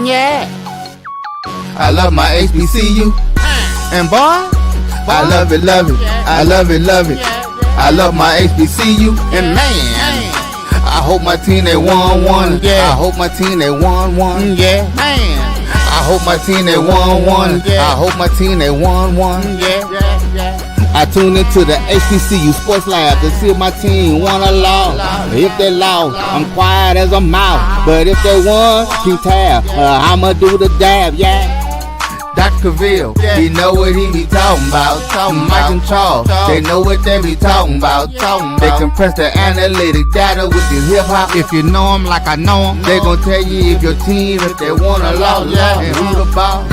Yeah. I love my HBCU. And boy, I love it, love it. I love it, love it. I love my HBCU. And man, I hope my team they won one. Yeah. I hope my team they won one. Yeah. Man. I hope my team they won one. I hope my team they won one. Yeah. I tune into the HBCU Sports Lab to see if my team won or lost. If they lost, I'm quiet as a mouse. But if they won, keep tab. I'ma do the dab, yeah. Dr. Cavil, he know what he be talking about. Mike and Charles, they know what they be talking about. They compress the analytic data with the hip hop. If you know them like I know them, they gon' tell you if your team, if they won or lost, and who the ball.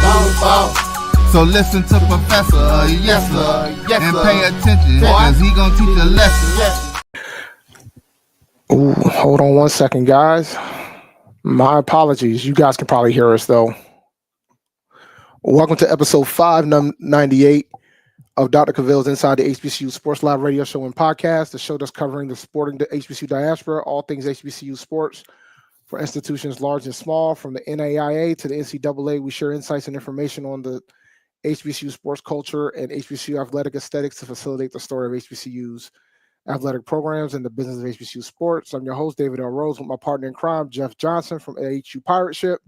So listen to Professor, yes sir, and pay attention, cause he gon' teach a lesson. Ooh, hold on 1 second, guys. My apologies. You guys can probably hear us though. Welcome to episode 598 of Dr. Cavil's Inside the HBCU Sports Lab radio show and podcast, the show that's covering the sporting the HBCU diaspora, all things HBCU sports for institutions large and small, from the NAIA to the NCAA. We share insights and information on the HBCU sports culture and HBCU athletic aesthetics to facilitate the story of HBCU's athletic programs and the business of HBCU sports. I'm your host, David L. Rose, with my partner in crime, Jeff Johnson from AHU Pirate Ship.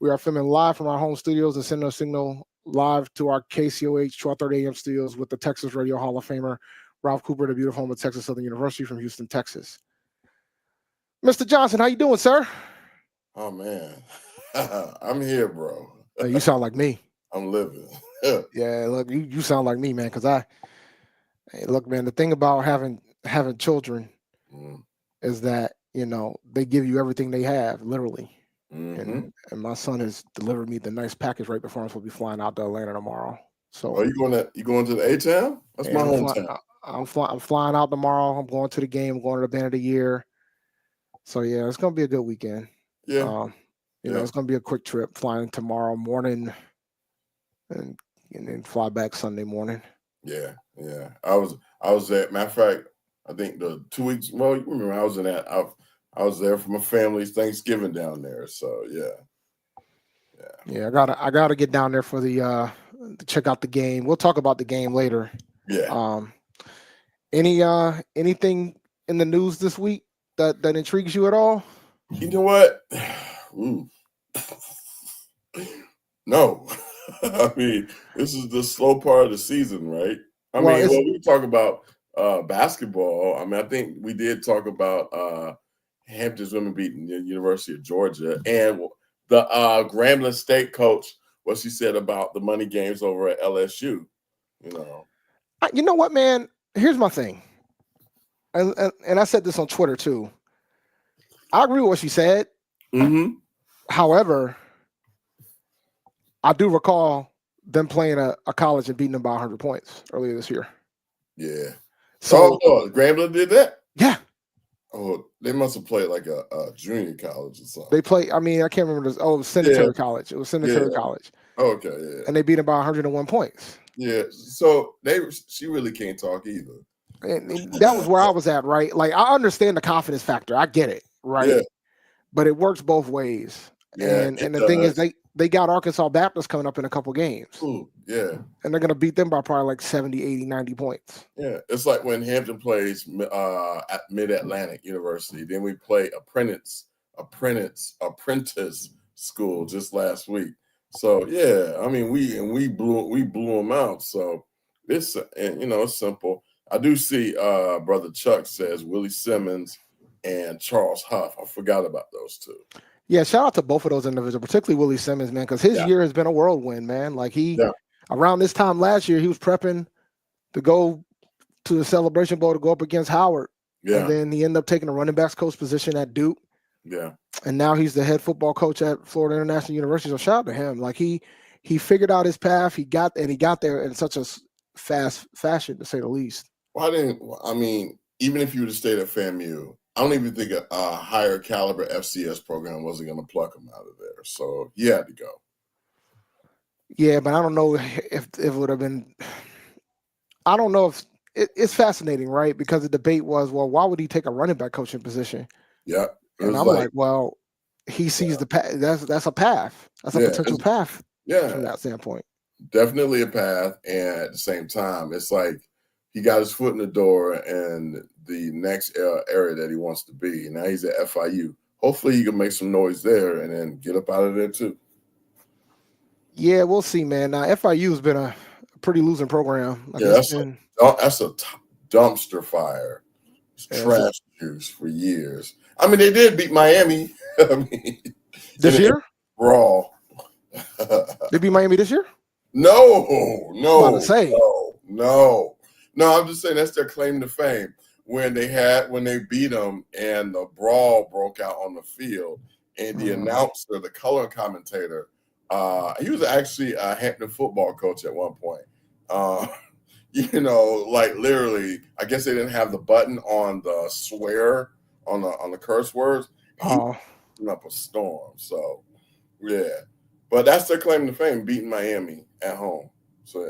We are filming live from our home studios and sending a signal live to our KCOH 1230 AM studios with the Texas Radio Hall of Famer, Ralph Cooper, the beautiful home of Texas Southern University from Houston, Texas. Mr. Johnson, how you doing, sir? Oh, man. I'm here, bro. You sound like me. I'm living. Yeah, look, you sound like me, man, because look, man, the thing about having children is that, you know, they give you everything they have, literally. And my son has delivered me the nice package right before I'm supposed to be flying out to Atlanta tomorrow. So you going to the A-Town? That's my hometown. I'm flying out tomorrow. I'm going to the game. I'm going to the band of the year. So yeah, it's gonna be a good weekend. Yeah. It's gonna be a quick trip, flying tomorrow morning and then fly back Sunday morning. Yeah. I was there. Matter of fact, I think the 2 weeks. Well, you remember I was there for my family's Thanksgiving down there. So yeah. I gotta get down there for the to check out the game. We'll talk about the game later. Yeah. Anything in the news this week that intrigues you at all? You know what? No. I mean, this is the slow part of the season, right? We talk about basketball. I mean, I think we did talk about Hampton's women beating the University of Georgia, and the Grambling State coach, what she said about the money games over at LSU. You know what, man? Here's my thing, and I said this on Twitter too. I agree with what she said. However, I do recall them playing a college and beating them by 100 points earlier this year. Yeah. So Grambling did that? Yeah. Oh, they must have played like a junior college or something. They play. I mean, I can't remember this. Oh, it was Senatorial College. It was Senatorial College. Oh, okay, yeah. And they beat them by 101 points. Yeah. So she really can't talk either. And that was where I was at, right? Like, I understand the confidence factor. I get it, right? Yeah. But it works both ways. Yeah, and the thing is, they got Arkansas Baptist coming up in a couple games. Ooh, yeah. And they're going to beat them by probably like 70, 80, 90 points. Yeah. It's like when Hampton plays at Mid-Atlantic University. Then we play apprentice school just last week. So, yeah, I mean, we blew them out. So, it's simple. I do see Brother Chuck says Willie Simmons and Charles Huff. I forgot about those two. Yeah, shout out to both of those individuals, particularly Willie Simmons, man, because his year has been a whirlwind, man. Like around this time last year, he was prepping to go to the Celebration Bowl to go up against Howard. Yeah. And then he ended up taking a running backs coach position at Duke. Yeah. And now he's the head football coach at Florida International University. So shout out to him. Like he figured out his path. He got there in such a fast fashion, to say the least. Even if you would have stayed at FAMU, I don't even think a higher caliber FCS program wasn't going to pluck him out of there. So he had to go. Yeah, but I don't know if it would have been. I don't know if it's fascinating, right? Because the debate was, well, why would he take a running back coaching position? Yeah, and I'm like, well, he sees the path. That's a path. That's a potential path. From that standpoint. Definitely a path, and at the same time, it's like he got his foot in the door in the next area that he wants to be. Now he's at FIU. Hopefully, he can make some noise there and then get up out of there too. Yeah, we'll see, man. Now FIU has been a pretty losing program. Like that's a dumpster fire. It's trash juice for years. I mean, they did beat Miami. I mean, this year? Brawl. They beat Miami this year? No. I'm just saying that's their claim to fame. When they beat them and the brawl broke out on the field, and the announcer, the color commentator, he was actually a Hampton football coach at one point. Like literally, I guess they didn't have the button on the swear on the curse words. He put up a storm. So yeah. But that's their claim to fame, beating Miami at home. So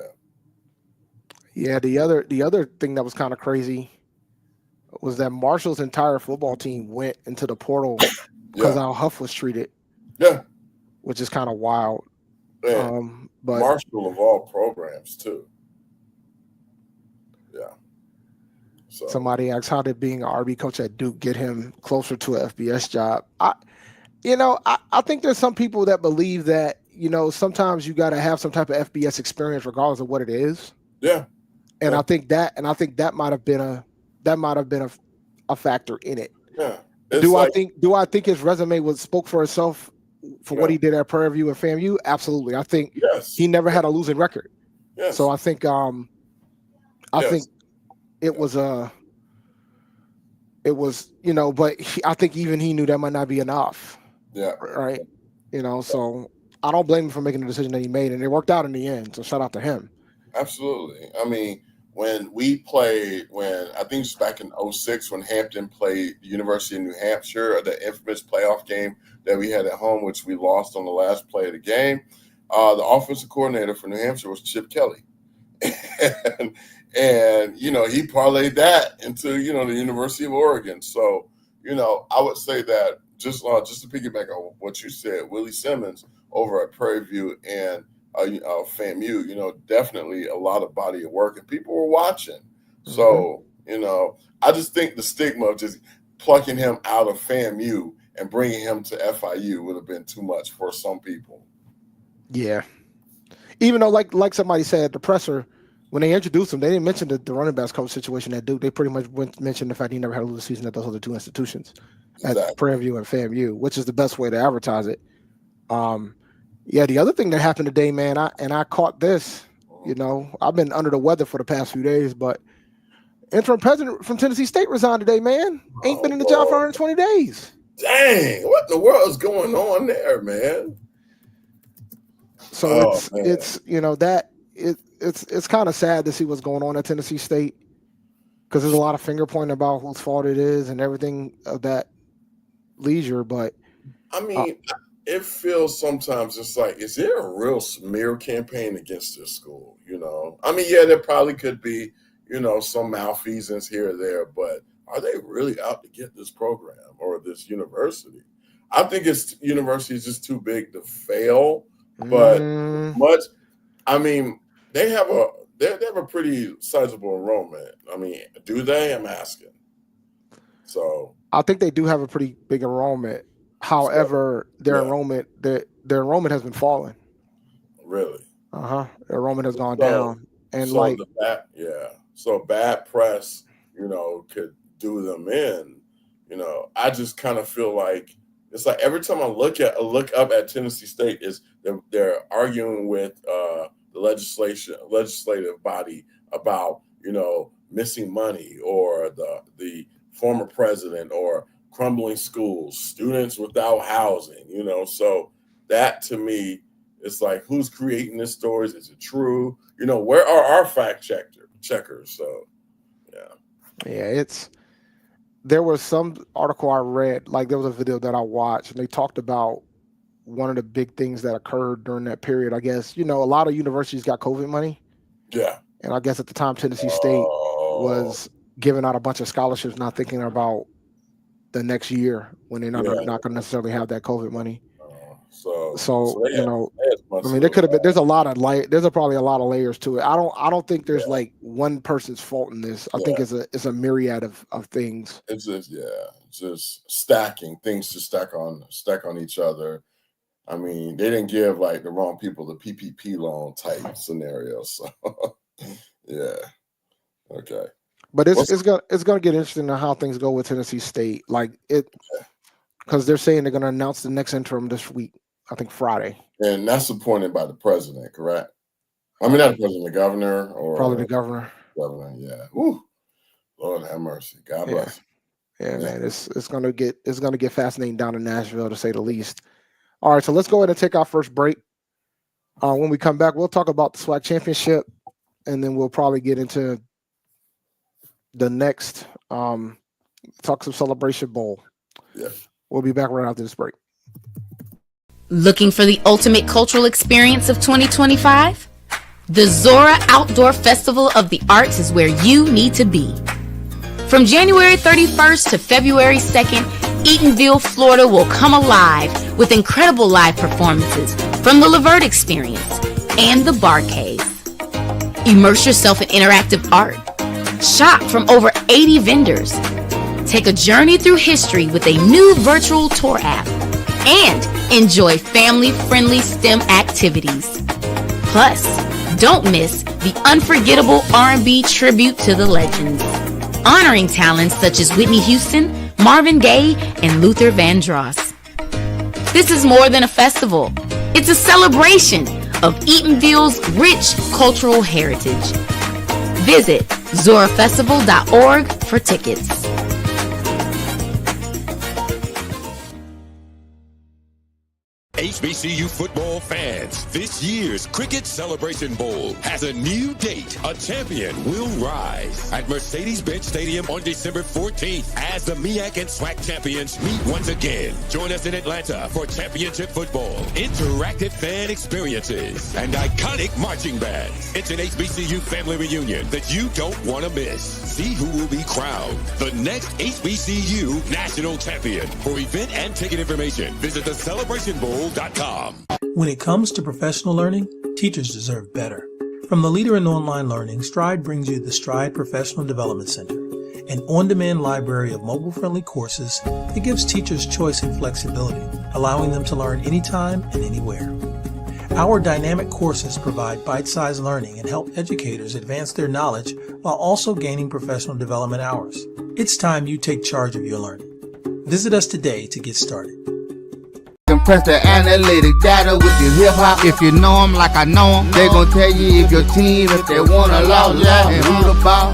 yeah. The other thing that was kind of crazy was that Marshall's entire football team went into the portal because how Huff was treated. Yeah, which is kind of wild. But Marshall of all programs too. Yeah. So somebody asked, how did being an RB coach at Duke get him closer to an FBS job? I think there's some people that believe that, sometimes you got to have some type of FBS experience regardless of what it is. Yeah. And I think that might have been a factor in it. Yeah. Do I think his resume spoke for itself for what he did at Prairie View and FAMU? Absolutely. I think he never had a losing record. Yes. So I think think it was but I think even he knew that might not be enough. Yeah. Right. So I don't blame him for making the decision that he made, and it worked out in the end. So shout out to him. Absolutely. I mean, when I think it was back in 2006 when Hampton played the University of New Hampshire, the infamous playoff game that we had at home, which we lost on the last play of the game, the offensive coordinator for New Hampshire was Chip Kelly. And he parlayed that into, the University of Oregon. So, I would say that just to piggyback on what you said, Willie Simmons over at Prairie View and FAMU, definitely a lot of body of work, and people were watching. So, I just think the stigma of just plucking him out of FAMU and bringing him to FIU would have been too much for some people. Yeah. Even though, like somebody said at the presser, when they introduced him, they didn't mention the running backs coach situation at Duke. They pretty much mentioned the fact he never had a losing season at those other two institutions, at Prairie View and FAMU, which is the best way to advertise it. The other thing that happened today, man, I caught this. I've been under the weather for the past few days, but interim president from Tennessee State resigned today, man. Ain't been in the job for 120 days. Dang, what in the world is going on there, man? So it's kind of sad to see what's going on at Tennessee State, because there's a lot of finger pointing about whose fault it is and everything of that leisure. But I mean, it feels sometimes it's like, is there a real smear campaign against this school? I mean, there probably could be, some malfeasance here or there, but are they really out to get this program or this university? I think university is just too big to fail, but I mean, they have a pretty sizable enrollment. I mean, do they? I'm asking. So I think they do have a pretty big enrollment. However, their enrollment has been falling. Really? Their enrollment has gone down, and so bad press, could do them in. I just kind of feel like it's like every time I look up at Tennessee State, is they're arguing with the legislative body about missing money, or the former president, or crumbling schools, students without housing, so that to me, it's like, who's creating these stories? Is it true? Where are our fact checkers? So, there was some article I read, like there was a video that I watched, and they talked about one of the big things that occurred during that period. I guess, a lot of universities got COVID money. Yeah. And I guess at the time, Tennessee State was giving out a bunch of scholarships, not thinking about the next year when they're not going to necessarily have that COVID money. So they had I mean, there could have been. There's a lot of there's probably a lot of layers to it. I don't think there's like one person's fault in this. I think it's a myriad of things. It's just stacking things to stack on each other. I mean, they didn't give like the wrong people the PPP loan type scenario. So yeah, okay. But it's gonna get interesting on how things go with Tennessee State. Like because they're saying they're gonna announce the next interim this week. I think Friday. And that's appointed by the president, correct? I mean, not the president, the governor, or probably the governor. Governor, yeah. Woo. Lord have mercy. God bless. Yeah, man. It's gonna get fascinating down in Nashville, to say the least. All right, so let's go ahead and take our first break. When we come back, we'll talk about the SWAC championship, and then we'll probably get into the next talk some Celebration Bowl. Yeah. We'll be back right after this break. Looking for the ultimate cultural experience of 2025? The Zora Outdoor Festival of the Arts is where you need to be. From January 31st to February 2nd, Eatonville, Florida will come alive with incredible live performances from the Levert Experience and the Bar Cave. Immerse yourself in interactive art. Shop from over 80 vendors. Take a journey through history with a new virtual tour app. And enjoy family-friendly STEM activities. Plus, don't miss the unforgettable R&B tribute to the legends, honoring talents such as Whitney Houston, Marvin Gaye, and Luther Vandross. This is more than a festival. It's a celebration of Eatonville's rich cultural heritage. Visit zorafestival.org for tickets. HBCU football fans, this year's Cricket Celebration Bowl has a new date. A champion will rise at Mercedes-Benz Stadium on December 14th as the MEAC and SWAC champions meet once again. Join us in Atlanta for championship football, interactive fan experiences, and iconic marching bands. It's an HBCU family reunion that you don't want to miss. See who will be crowned the next HBCU national champion. For event and ticket information, visit thecelebrationbowl.com. When it comes to professional learning, teachers deserve better. From the leader in online learning, Stride brings you the Stride Professional Development Center, an on-demand library of mobile-friendly courses that gives teachers choice and flexibility, allowing them to learn anytime and anywhere. Our dynamic courses provide bite-sized learning and help educators advance their knowledge while also gaining professional development hours. It's time you take charge of your learning. Visit us today to get started. Compress the analytic data with your hip hop. If you know them like I know them, they gon' tell you if your team, if they wanna lose, and who the ball.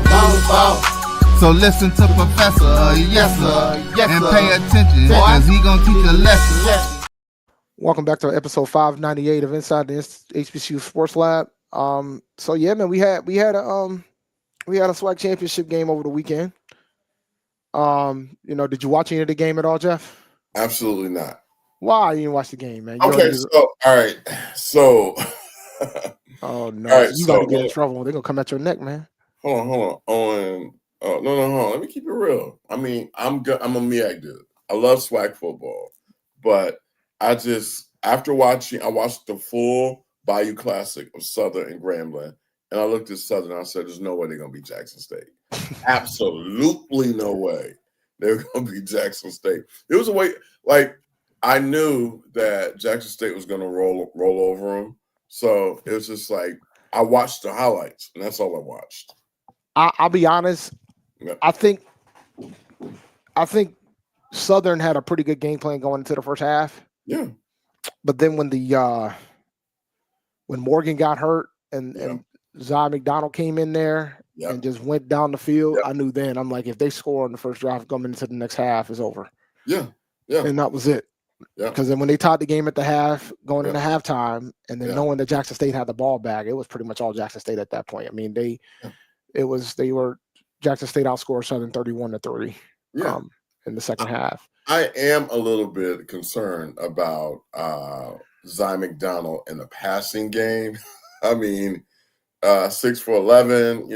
So listen to Professor, yes sir, and pay attention, cause he gon' teach a lesson. Welcome back to episode 598 of Inside the HBCU Sports Lab. So yeah, man, we had a SWAC championship game over the weekend. Did you watch any of the game at all, Jeff? Absolutely not. Why you didn't watch the game, man? Okay, so all right, so oh no, all right, you got to get in trouble. They're gonna come at your neck, man. Hold on. Hold on. Let me keep it real. I mean, I'm a MEAC dude. I love SWAC football, but I watched the full Bayou Classic of Southern and Grambling, and I looked at Southern and I said, "There's no way they're gonna beat Jackson State. Absolutely no way they're gonna beat Jackson State." It was a way like. I knew that Jackson State was going to roll over them. So it was just like, I watched the highlights, and that's all I watched. I'll be honest. Yeah. I think Southern had a pretty good game plan going into the first half. Yeah. But then when Morgan got hurt and Zion McDonald came in there and just went down the field, I knew then. I'm like, if they score in the first drive coming into the next half, it's over. Yeah. Yeah. And that was it. Yeah. Because then when they tied the game at the half, going into halftime, and then knowing that Jackson State had the ball back, it was pretty much all Jackson State at that point. I mean, Jackson State outscored Southern 31-3 in the second half. I am a little bit concerned about Zion McDonald in the passing game. I mean, 6 for 11,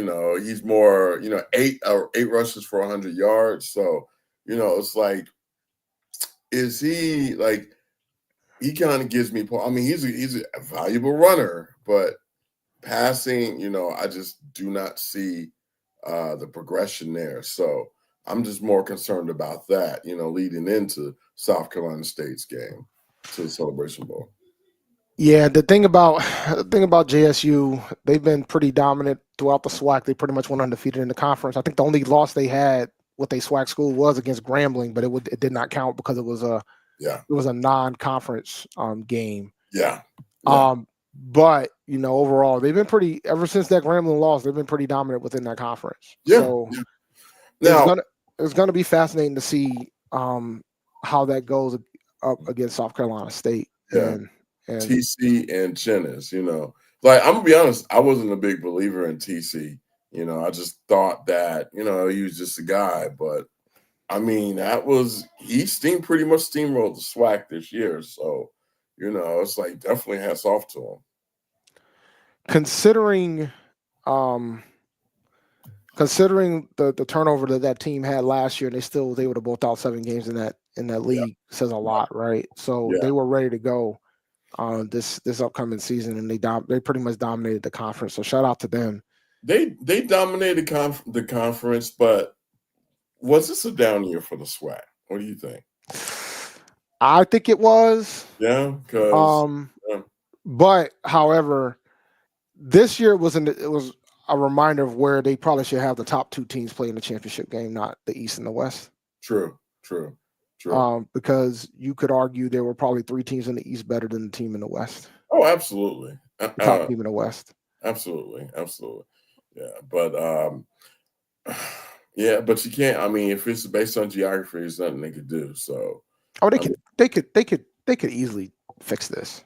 he's more, 8 rushes for 100 yards. So, it's like is he like? He kind of gives me. I mean, he's a valuable runner, but passing, I just do not see the progression there. So I'm just more concerned about that, leading into South Carolina State's game to the Celebration Bowl. Yeah, the thing about JSU, they've been pretty dominant throughout the SWAC. They pretty much went undefeated in the conference. I think the only loss they had with a SWAC school was against Grambling, but it did not count because it was a non-conference game. Yeah. But overall, they've been pretty ever since that Grambling loss. They've been pretty dominant within that conference. Yeah. So Now it's gonna be fascinating to see how that goes up against South Carolina State. Yeah. And TC and Chennis, like I'm gonna be honest, I wasn't a big believer in TC. I just thought that he was just a guy, but I mean he pretty much steamrolled the SWAC this year, so it's like definitely hats off to him. Considering the turnover that team had last year, and they were able to both out 7 games in that league, says a lot, right? So they were ready to go this upcoming season, and they pretty much dominated the conference. So shout out to them. They dominated the conference, but was this a down year for the SWAC? What do you think? I think it was. Yeah, because but however, this year it was a reminder of where they probably should have the top 2 teams playing the championship game, not the East and the West. True. Because you could argue there were probably 3 teams in the East better than the team in the West. Oh, absolutely. The top team in the West. Absolutely. Yeah, but but you can't. I mean, if it's based on geography, there's nothing they could do. So, they could easily fix this.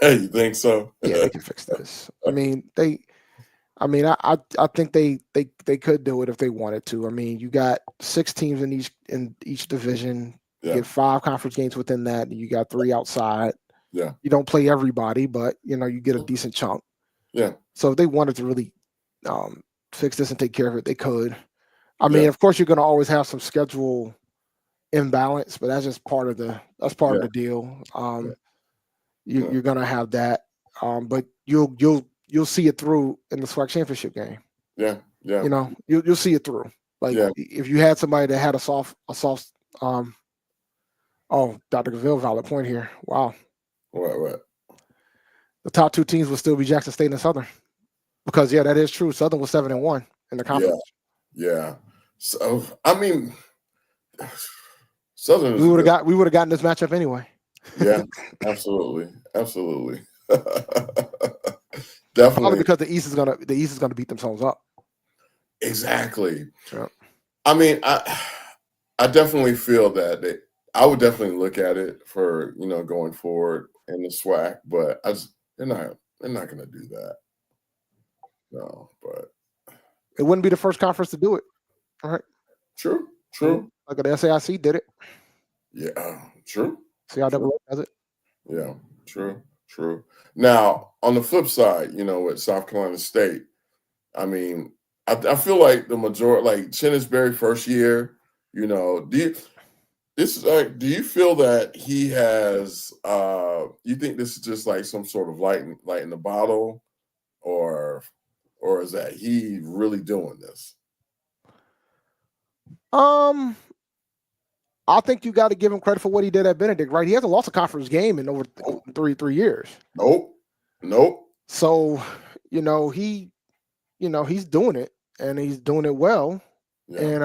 You think so? Yeah, they can fix this. I mean, I think they could do it if they wanted to. I mean, you got 6 teams in each division. You get 5 conference games within that, and you got 3 outside. Yeah. You don't play everybody, but you get a decent chunk. Yeah. So if they wanted to really fix this and take care of it, they could. I mean, of course, you're going to always have some schedule imbalance, but that's just part of the deal. You're going to have that, but you'll see it through in the SWAC championship game. Yeah. You'll see it through. Like if you had somebody that had a soft. Oh, Dr. Cavil, valid point here. Wow. What? The top 2 teams will still be Jackson State and Southern, because that is true. Southern was 7-1 in the conference. Yeah. So I mean, Southern. We would have gotten this matchup anyway. Yeah, absolutely. Definitely. Probably because the East is gonna beat themselves up. Exactly. Yeah. I mean, I definitely feel that I would definitely look at it for going forward in the SWAC, but they're not going to do that. No, but it wouldn't be the first conference to do it. All right. True. Like the SAIC did it. Yeah, true. See how that does it? Yeah, true. Now, on the flip side, with South Carolina State, I mean, I feel like the majority, like Chennisberry first year, do you feel that he has? You think this is just like some sort of light in the bottle, or is that he really doing this? I think you got to give him credit for what he did at Benedict, right? He hasn't lost a conference game in over three years. Nope. So, he's doing it, and he's doing it well. Yeah. And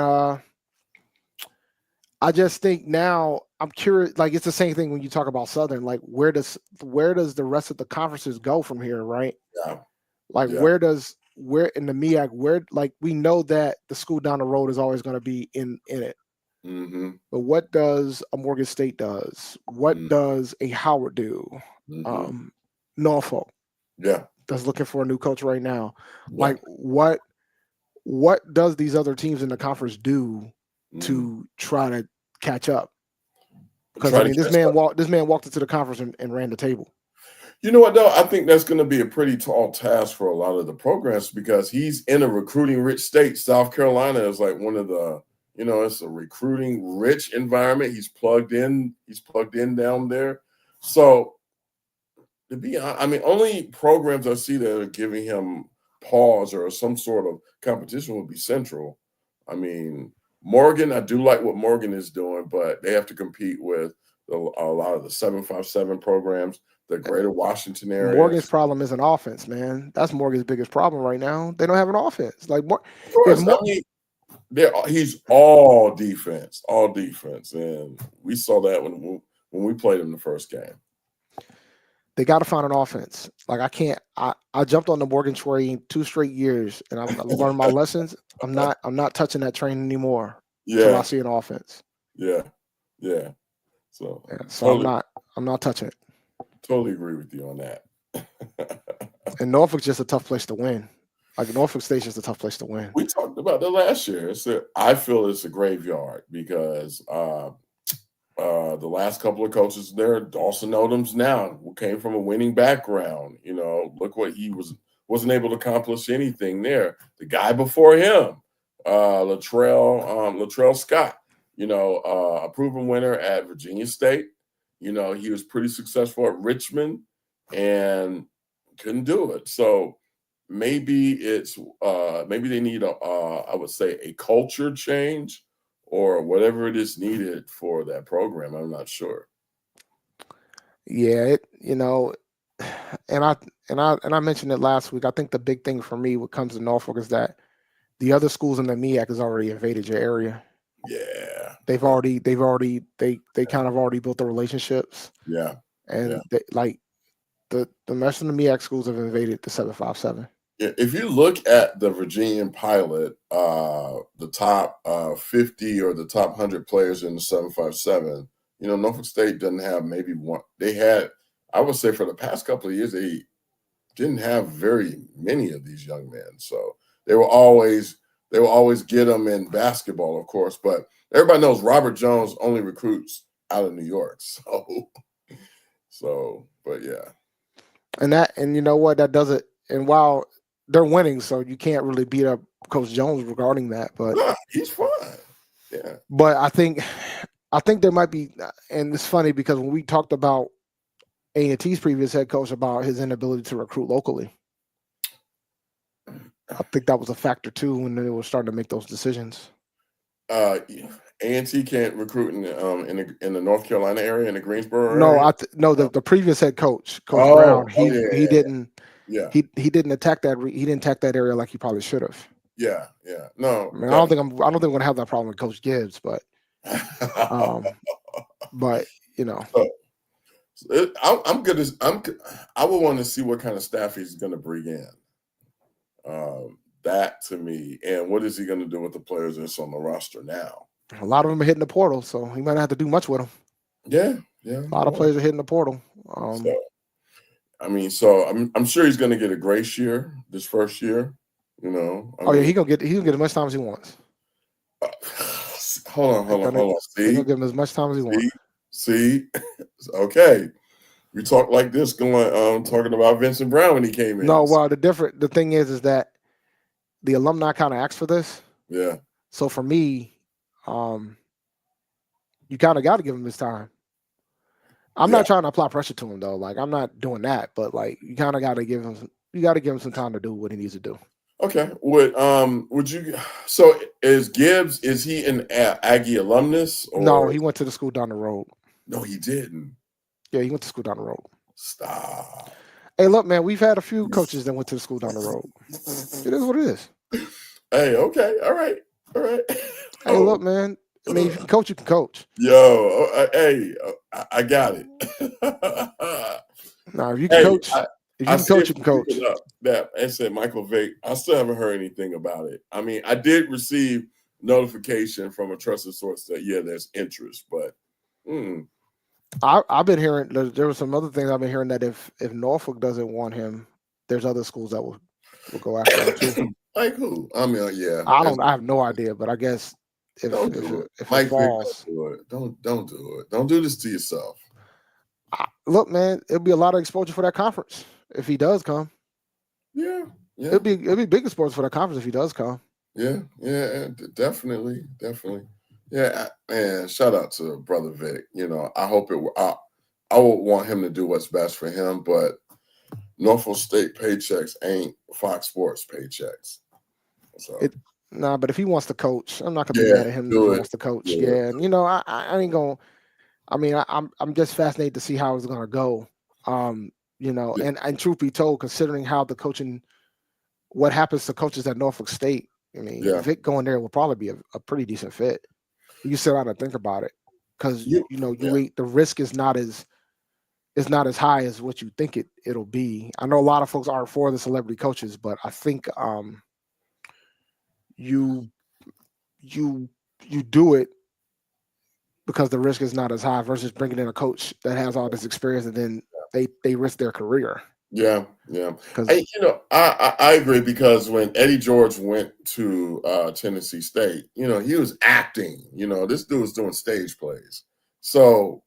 I just think now I'm curious. Like, it's the same thing when you talk about Southern. Like, where does the rest of the conferences go from here, right? Yeah. Like, where in the MEAC, like, we know that the school down the road is always going to be in it. Mm-hmm. But what does a Morgan State does? What does a Howard do? Mm-hmm. Norfolk. Yeah. That's looking for a new coach right now. Yeah. Like, what does these other teams in the conference do to try to catch up? Because this man walked into the conference and ran the table. You know what, though? I think that's going to be a pretty tall task for a lot of the programs because he's in a recruiting rich state. South Carolina is like one of the It's a recruiting rich environment. He's plugged in. He's plugged in down there. So to be honest, I mean, only programs I see that are giving him pause or some sort of competition would be Central. I mean, Morgan, I do like what Morgan is doing, but they have to compete with a lot of the 757 programs, the greater Washington area. Morgan's problem is an offense, man. That's Morgan's biggest problem right now. They don't have an offense. Like, he's all defense, and we saw that when we played him the first game. They got to find an offense. Like, I jumped on the Morgan train 2 straight years, and I've learned my lessons. I'm not touching that train anymore until I see an offense. Yeah. So totally, I'm not touching it. Totally agree with you on that. And Norfolk's just a tough place to win. Like, Norfolk Station's a tough place to win. We talked about that last year. I feel it's a graveyard because the last couple of coaches there, Dawson Odoms now came from a winning background. Look what he wasn't able to accomplish anything there. The guy before him, Latrell Scott, a proven winner at Virginia State. He was pretty successful at Richmond and couldn't do it. So maybe maybe they need I would say a culture change or whatever it is needed for that program. I'm not sure. Yeah, and I mentioned it last week. I think the big thing for me when it comes to Norfolk is that the other schools in the MEAC has already invaded your area. Yeah, they kind of already built the relationships. Yeah, and the rest of the MEAC schools have invaded the 757. Yeah, if you look at the Virginian pilot, the top 50 or the top 100 players in the 757, Norfolk State doesn't have maybe one. They had, I would say, for the past couple of years, they didn't have very many of these young men. So they will always get them in basketball, of course. But everybody knows Robert Jones only recruits out of New York. But yeah. And you know what? That does it. And while they're winning, so you can't really beat up Coach Jones regarding that. But he's fine. Yeah. But I think there might be, and it's funny because when we talked about A&T's previous head coach about his inability to recruit locally, I think that was a factor too when they were starting to make those decisions. A&T can't recruit in the North Carolina area, in the Greensboro area? No, the previous head coach, Coach Brown, he didn't. Yeah, he didn't attack that. He didn't attack that area like he probably should have. Yeah. No, I mean, I don't think we're gonna have that problem with Coach Gibbs, but, but I would want to see what kind of staff he's going to bring in. That to me, and what is he going to do with the players that's on the roster now? A lot of them are hitting the portal, so he might not have to do much with them. Yeah. A lot of players are hitting the portal. I'm sure he's going to get a grace year this first year. He's gonna get as much time as he wants. Hold on. See, he's gonna give him as much time as he wants. See, okay. We talk like this talking about Vincent Brown when he came in. No, well, the thing is that the alumni kind of asked for this. Yeah. So for me, you kind of got to give him his time. I'm not trying to apply pressure to him though. Like, I'm not doing that, but like, you kind of got to give him. You got to give him some time to do what he needs to do. Okay. Would you? So is Gibbs? Is he an Aggie alumnus? Or? No, he went to the school down the road. No, he didn't. Yeah, he went to school down the road. Stop. Hey, look, man, we've had a few coaches that went to the school down the road. It is what it is. Hey, okay, all right. Hey, look, man. I mean, if you can coach, you can coach. Yo, I got it. Now, if you can coach, you can coach. That and said Michael Vick. I still haven't heard anything about it. I mean, I did receive notification from a trusted source that there's interest, but. I've been hearing there were some other things I've been hearing that if Norfolk doesn't want him, there's other schools that will go after him too. Like who? I mean, yeah. I have no idea, but I guess if it falls, don't do it. Don't do this to yourself. Look, man, it'll be a lot of exposure for that conference if he does come. Yeah. It'll be big exposure for that conference if he does come. Yeah, definitely. Yeah, man, shout out to Brother Vic. I hope I would want him to do what's best for him, but Norfolk State paychecks ain't Fox Sports paychecks. So but if he wants to coach, I'm not gonna be mad at him if he wants to coach. Yeah, and I ain't gonna. I mean, I'm just fascinated to see how it's gonna go. And truth be told, considering how the coaching, what happens to coaches at Norfolk State, I mean, Vic going there will probably be a pretty decent fit. You sit down and think about it, because the risk is not as high as what you think it'll be. I know a lot of folks are for the celebrity coaches, but I think you do it because the risk is not as high versus bringing in a coach that has all this experience and then they risk their career. Yeah. Hey, I agree, because when Eddie George went to Tennessee State, he was acting. This dude was doing stage plays. So,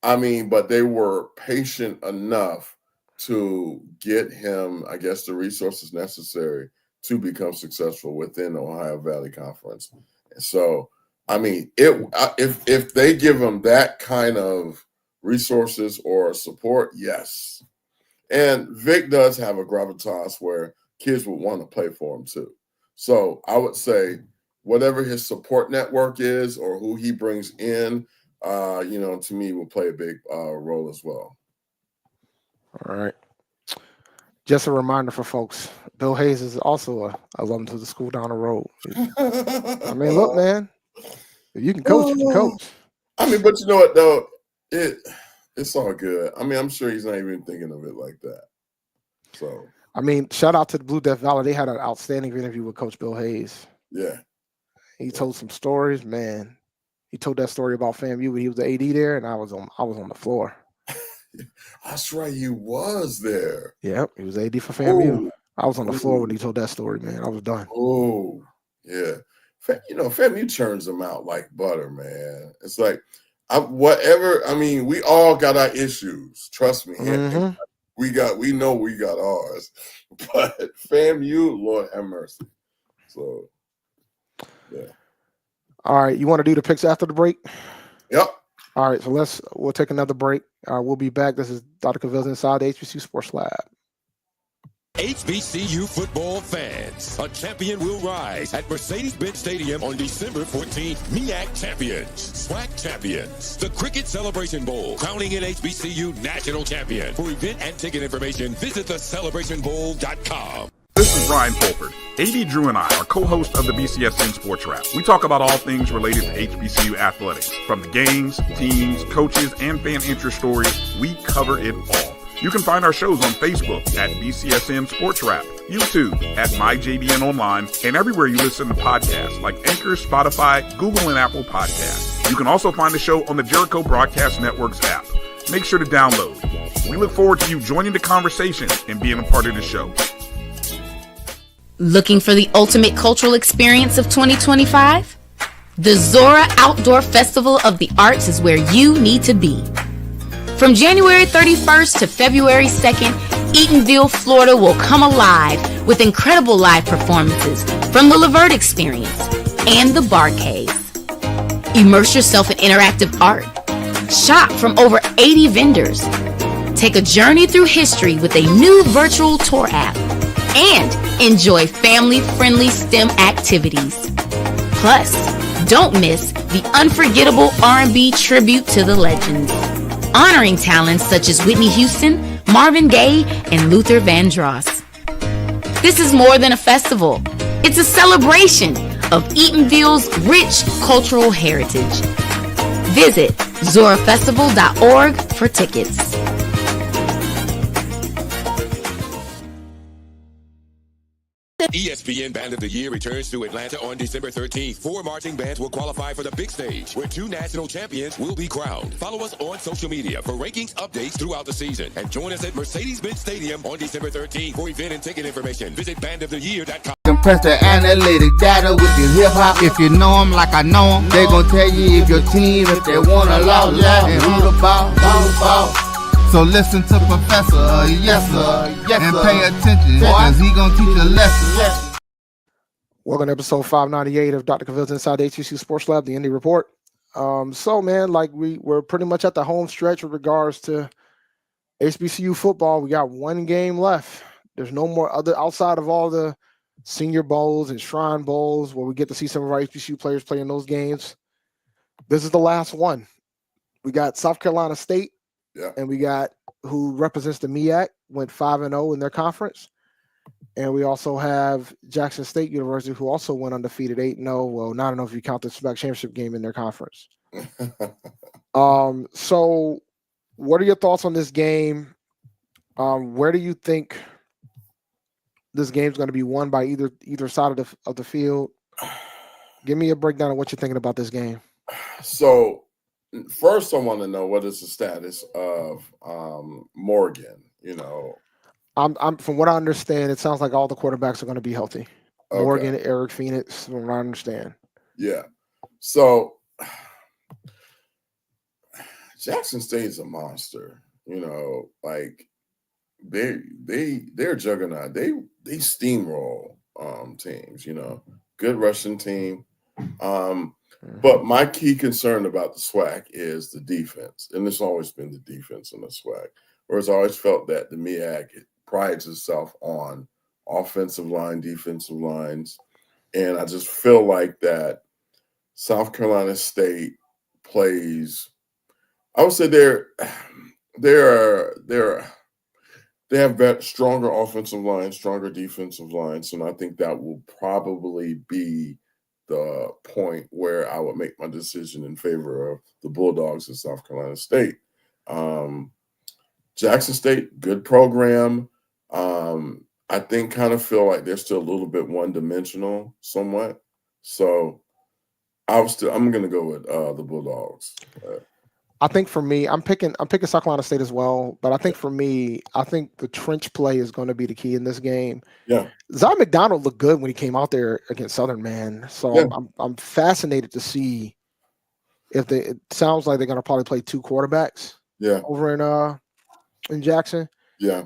I mean, but they were patient enough to get him, I guess, the resources necessary to become successful within the Ohio Valley Conference. So, I mean, if they give him that kind of resources or support, yes. And Vic does have a gravitas where kids would want to play for him too. So I would say whatever his support network is or who he brings in, to me will play a big role as well. All right. Just a reminder for folks, Bill Hayes is also a alum to the school down the road. I mean, look, man, if you can coach, you can coach. I mean, but you know what, though? It's all good. I mean, I'm sure he's not even thinking of it like that. So, I mean, shout out to the Blue Death Valley. They had an outstanding interview with Coach Bill Hayes. Yeah. He told some stories, man. He told that story about FAMU when he was the AD there, and I was on the floor. That's right, he was there. Yep, he was AD for FAMU. I was on the floor when he told that story, man. I was done. Oh, yeah. FAMU churns them out like butter, man. It's like, we all got our issues. Trust me. Mm-hmm. We know we got ours. But FAMU, Lord have mercy. So, yeah. All right, you want to do the picks after the break? Yep. All right, so we'll take another break. We'll be back. This is Dr. Cavil's Inside the HBCU Sports Lab. HBCU football fans, a champion will rise at Mercedes-Benz Stadium on December 14th. MEAC champions, SWAC champions, the Cricket Celebration Bowl, crowning an HBCU national champion. For event and ticket information, visit thecelebrationbowl.com. This is Brian Fulford. AD Drew and I are co-hosts of the BCSN Sports Wrap. We talk about all things related to HBCU athletics. From the games, teams, coaches, and fan interest stories, we cover it all. You can find our shows on Facebook at BCSN Sports Wrap, YouTube at MyJBN Online, and everywhere you listen to podcasts like Anchor, Spotify, Google, and Apple Podcasts. You can also find the show on the Jericho Broadcast Network's app. Make sure to download. We look forward to you joining the conversation and being a part of the show. Looking for the ultimate cultural experience of 2025? The Zora Outdoor Festival of the Arts is where you need to be. From January 31st to February 2nd, Eatonville, Florida will come alive with incredible live performances from the Levert Experience and the Bar Cave. Immerse yourself in interactive art. Shop from over 80 vendors. Take a journey through history with a new virtual tour app. And enjoy family-friendly STEM activities. Plus, don't miss the unforgettable R&B tribute to the legends, honoring talents such as Whitney Houston, Marvin Gaye, and Luther Vandross. This is more than a festival. It's a celebration of Eatonville's rich cultural heritage. Visit zorafestival.org for tickets. ESPN Band of the Year returns to Atlanta on December 13th. 4 marching bands will qualify for the big stage, where 2 national champions will be crowned. Follow us on social media for rankings updates throughout the season. And join us at Mercedes-Benz Stadium on December 13th. For event and ticket information, visit bandoftheyear.com. Compress the analytic data with your hip-hop. If you know them like I know them, they gon' tell you if your team, if they want to law, and who the ball. So listen to Professor, yes sir, and pay attention, cause he gonna teach a lesson. Welcome to episode 598 of Dr. Cavil's Inside the HBCU Sports Lab, the Indy Report. So, man, like we're pretty much at the home stretch with regards to HBCU football. We got one game left. There's no more other outside of all the Senior Bowls and Shrine Bowls where we get to see some of our HBCU players play in those games. This is the last one. We got South Carolina State, and we got who represents the MEAC, went 5-0 in their conference. And we also have Jackson State University, who also went undefeated 8-0. Well, not enough if you count the SWAC championship game in their conference. So what are your thoughts on this game? Where do you think this game's going to be won by either side of the field? Give me a breakdown of what you're thinking about this game. So first, I want to know what is the status of Morgan. You know, I'm from what I understand, it sounds like all the quarterbacks are going to be healthy. Okay. Morgan, Eric Phoenix, from what I understand. Yeah. So Jackson State is a monster. You know, like they're juggernaut. They steamroll teams. You know, good rushing team. But my key concern about the SWAC is the defense, and it's always been the defense in the SWAC. Whereas I always felt that the MEAC prides itself on offensive line, defensive lines, and I just feel like that South Carolina State plays. I would say they have stronger offensive lines, stronger defensive lines, and I think that will probably be the point where I would make my decision in favor of the Bulldogs of South Carolina State. Jackson State, good program. I think kind of feel like they're still a little bit one-dimensional somewhat. So I'm going to go with the Bulldogs. I think for me, I'm picking South Carolina State as well. But I think for me, I think the trench play is going to be the key in this game. Yeah, Zion McDonald looked good when he came out there against Southern, man. So yeah. I'm fascinated to see if it sounds like they're going to probably play two quarterbacks. Yeah, over in Jackson. Yeah.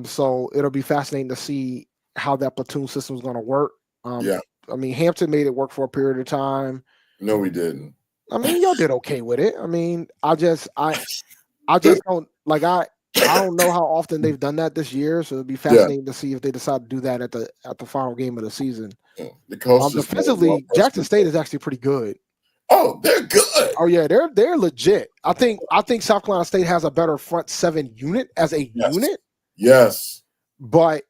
So it'll be fascinating to see how that platoon system is going to work. Yeah. I mean, Hampton made it work for a period of time. No, we didn't. I mean, y'all did okay with it. I mean, I just don't like I don't know how often they've done that this year. So it'd be fascinating to see if they decide to do that at the final game of the season. Yeah. Defensively, Jackson State is actually pretty good. Oh, they're good. Oh yeah, they're legit. I think South Carolina State has a better front seven unit as a unit. Yes. But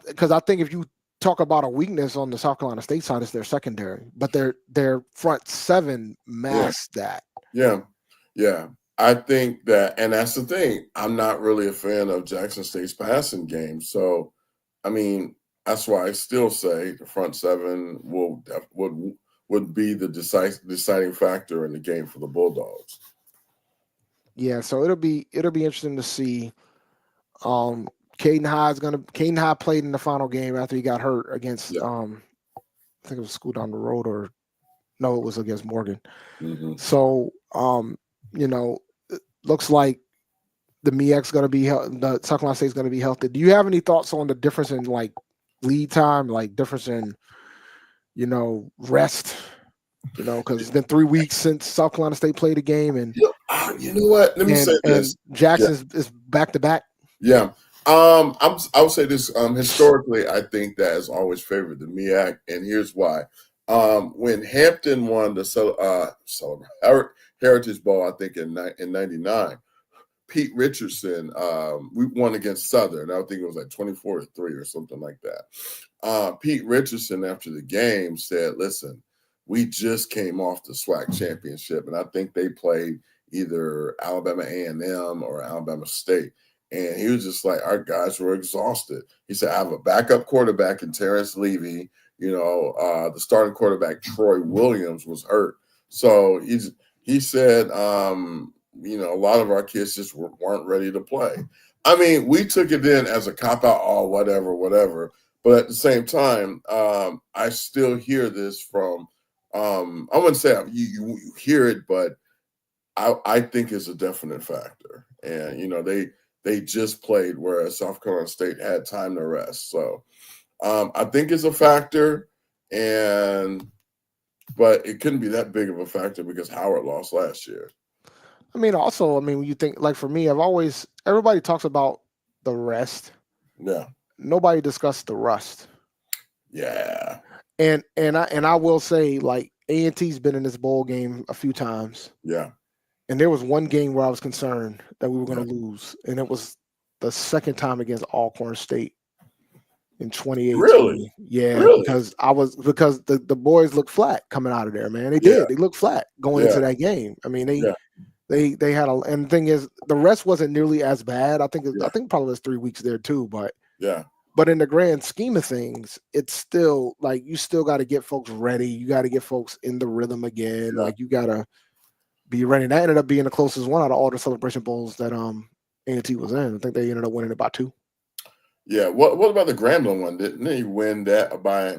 because I think if you talk about a weakness on the South Carolina State side, it's their secondary, but their front seven masks that. Yeah. Yeah. I think that, and that's the thing. I'm not really a fan of Jackson State's passing game. So, I mean, that's why I still say the front seven would be the deciding factor in the game for the Bulldogs. Yeah, so it'll be interesting to see. Caden High played in the final game after he got hurt against I think it was School Down the Road, or no, it was against Morgan. Mm-hmm. So it looks like the MEAC's going to be the South Carolina State's going to be healthy. Do you have any thoughts on the difference in like lead time, like difference in rest? Because it's been 3 weeks since South Carolina State played a game, and you know what? Let me say this: Jackson is back to back. Yeah. I would say this. Historically, I think that has always favored the MEAC, and here's why. When Hampton won the Heritage Bowl, I think in '99, Pete Richardson, we won against Southern. I think it was like 24-3 or something like that. Pete Richardson, after the game, said, "Listen, we just came off the SWAC championship, and I think they played either Alabama A&M or Alabama State." And he was just like, our guys were exhausted. He said, I have a backup quarterback in Terrence Levy. The starting quarterback, Troy Williams, was hurt. So he said, a lot of our kids just weren't ready to play. I mean, we took it in as a cop-out, whatever. But at the same time, I still hear this from I wouldn't say you hear it, but I think it's a definite factor. And, they just played, whereas South Carolina State had time to rest. So I think it's a factor. But it couldn't be that big of a factor because Howard lost last year. I mean, also, when you think, like, for me, everybody talks about the rest. Yeah. Nobody discussed the rust. Yeah. And I will say, like, A&T's been in this bowl game a few times. Yeah. And there was one game where I was concerned that we were going to lose, and it was the second time against Alcorn State in 2018. Really? Yeah, Really? because the boys looked flat coming out of there, man. They did. They looked flat going into that game. I mean, they had and the thing is, the rest wasn't nearly as bad. I think probably was 3 weeks there too, but But in the grand scheme of things, it's still like you still got to get folks ready. You got to get folks in the rhythm again. Yeah. Like, you got to be ready. And that ended up being the closest one out of all the Celebration Bowls that A&T was in. I think they ended up winning it by 2. Yeah. What about the Grambling one? Didn't they win that by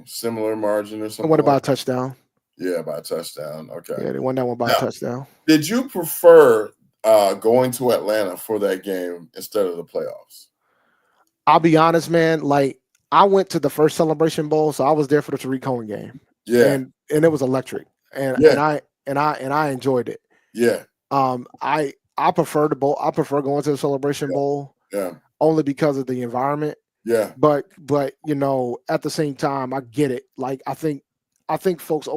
similar margin or something? What about a touchdown? Yeah, by a touchdown. Okay. Yeah, they won that one by a touchdown. Did you prefer going to Atlanta for that game instead of the playoffs? I'll be honest, man. Like, I went to the first Celebration Bowl, so I was there for the Tariq Cohen game. Yeah. And it was electric. And I enjoyed it. Yeah. I prefer the bowl. I prefer going to the Celebration Bowl. Yeah. Only because of the environment. Yeah. But at the same time, I get it. Like, I think folks I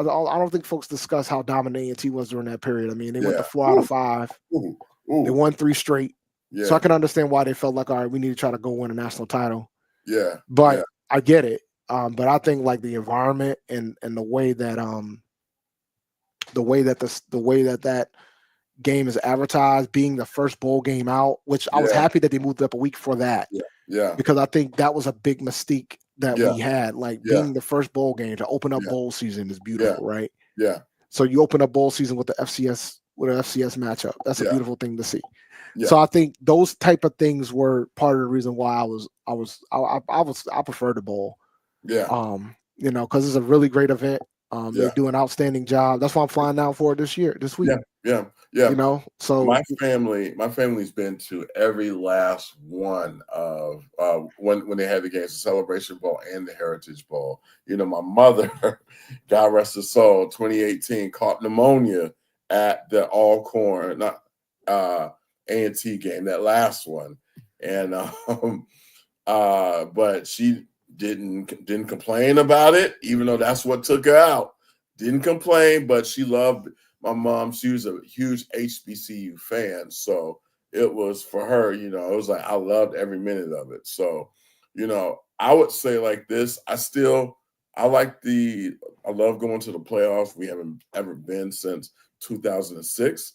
don't think folks discuss how dominant A&T was during that period. I mean, they went to 4 out of 5. Ooh. They won 3 straight. Yeah. So I can understand why they felt like, all right, we need to try to go win a national title. Yeah. But I get it. But I think, like, the environment and the way that that game is advertised, being the first bowl game out, which I was happy that they moved up a week for that. Yeah. Because I think that was a big mystique that we had. Like, being the first bowl game to open up bowl season is beautiful, right? Yeah. So you open up bowl season with an FCS matchup. That's a beautiful thing to see. Yeah. So I think those type of things were part of the reason why I prefer the bowl. Yeah. Because it's a really great event. They do an outstanding job. That's why I'm flying down for it this week. Yeah. So my family's been to every last one of when they had the games, the Celebration Bowl and the Heritage Bowl. My mother, God rest her soul, 2018 caught pneumonia at the Alcorn A&T game, that last one, and but she didn't complain about it, even though that's what took her out. Didn't complain, but she loved my mom. She was a huge HBCU fan, so it was for her. It was like I loved every minute of it. So, I would say like this. I love going to the playoffs. We haven't ever been since 2006,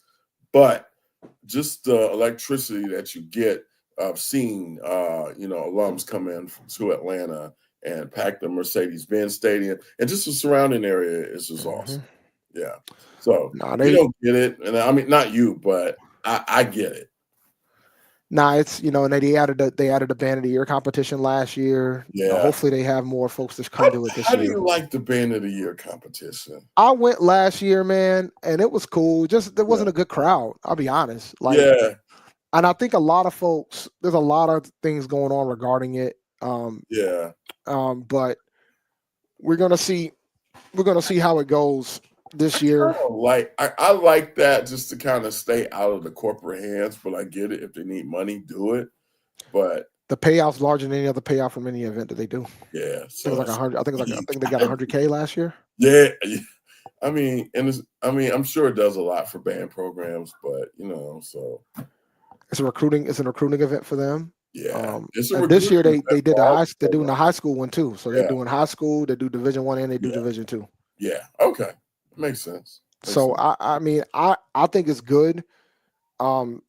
but just the electricity that you get of seeing, alums come in to Atlanta and pack the Mercedes-Benz Stadium, and just the surrounding area is just awesome. Yeah. So you don't get it, and I mean, not you, but I get it. It's and they added a Band of the Year competition last year. Yeah. Hopefully they have more folks to come to it this year. How do you like the Band of the Year competition? I went last year, man, and it was cool. Just there wasn't a good crowd. I'll be honest. And I think a lot of folks, there's a lot of things going on regarding it. But we're gonna see how it goes this year. I like that just to kind of stay out of the corporate hands, but I get it. If they need money, do it. But the payout's larger than any other payout from any event that they do. Yeah, so it's like 100. I think they got 100K last year. Yeah, I mean, I'm sure it does a lot for band programs, but so it's an recruiting event for them. Yeah, this year they're doing the high school one too. So they're doing high school, they do Division 1 and they do Division 2. Yeah, okay, makes sense. I mean, I think it's good. John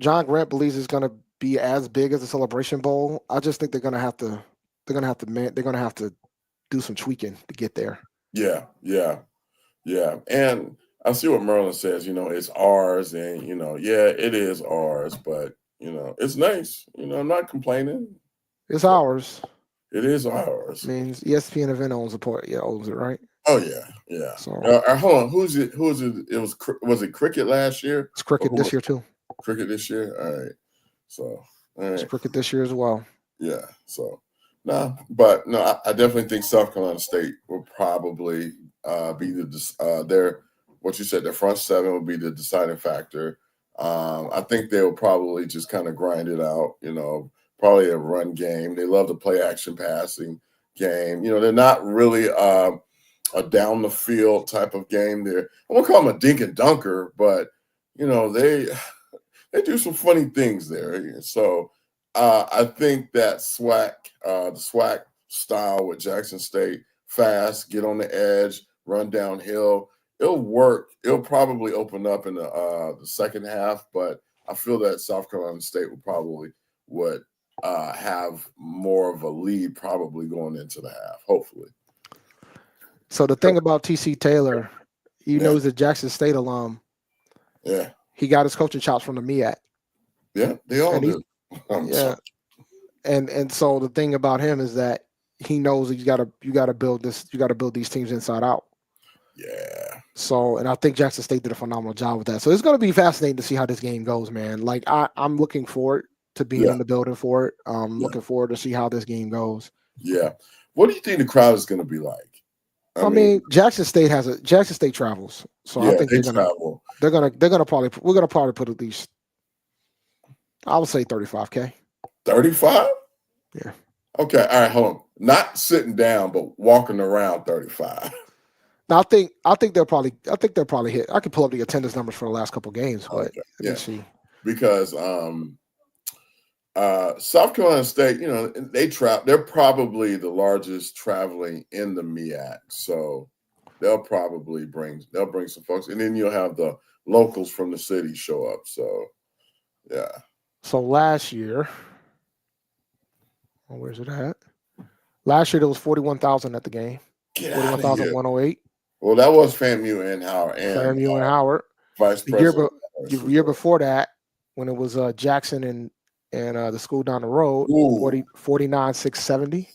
Grant believes it's going to be as big as the Celebration Bowl. I just think they're going to have to do some tweaking to get there. Yeah. And I see what Merlin says. It's ours, and it is ours, but it's nice. I'm not complaining. It's ours. It is ours. Means ESPN event owns it, right? Oh yeah. So hold on, who's it? It was it Cricket last year? It's Cricket this year too. Cricket this year. All right. So it's Cricket this year as well. Yeah. So, No, but no, I definitely think South Carolina State will probably be their what you said. Their front seven will be the deciding factor. I think they'll probably just kind of grind it out. Probably a run game. They love to play action passing game. They're not really a down the field type of game. I won't call them a dink and dunker, but they do some funny things there. So I think that the SWAC style with Jackson State, fast, get on the edge, run downhill, it'll work. It'll probably open up in the second half, but I feel that South Carolina State would have more of a lead probably going into the half, hopefully. So the thing about TC Taylor, he's a Jackson State alum. Yeah. He got his coaching chops from the MEAC. Yeah, they all do. Yeah. And so the thing about him is that he knows that you gotta build these teams inside out. Yeah. So, and I think Jackson State did a phenomenal job with that. So it's gonna be fascinating to see how this game goes, man. Like I'm looking forward to being in the building for it. Looking forward to see how this game goes. Yeah. What do you think the crowd is gonna be like? I mean, Jackson State travels, so I think we're gonna probably put at least, I would say 35K. 35? Yeah. Okay. All right. Hold on. Not sitting down, but walking around 35. Now I think they'll probably hit. I could pull up the attendance numbers for the last couple games, but let me see. Because South Carolina State, they're probably the largest traveling in the MEAC, so they'll bring some folks, and then you'll have the locals from the city show up. So, yeah. So last year, where's it at? Last year there was 41,000 at the game. 41,108. Well, that was FAMU and Howard. FAMU and Howard. Vice President. The year before that, when it was Jackson and the school down the road, 49,670.